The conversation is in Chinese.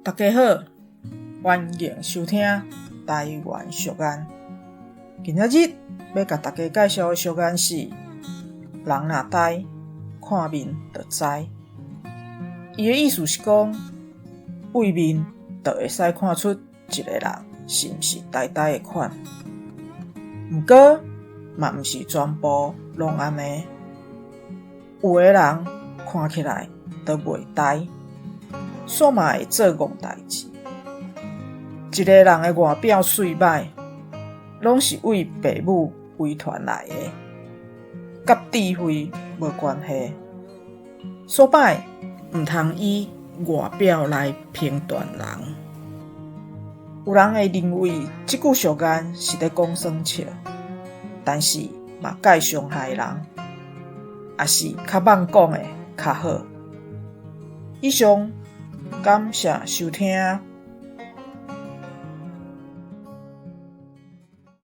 大家好，欢迎收听台湾俗谚。今仔日要甲大家介绍的俗谚是：人若呆，看面就知。伊的意思是讲，为面就会使看出一个人是毋是呆呆的款。毋过，嘛毋是全部拢安尼。有的人看起来都袂呆，煞嘛会做戆代志。一个人的外表水歹，拢是为爸母遗传来的，甲智慧无关系。所摆毋通以外表来评断人。有人会认为即句俗谚是咧讲耍笑，但是嘛介伤害人，也是较慢讲的较好。以上，感谢收听。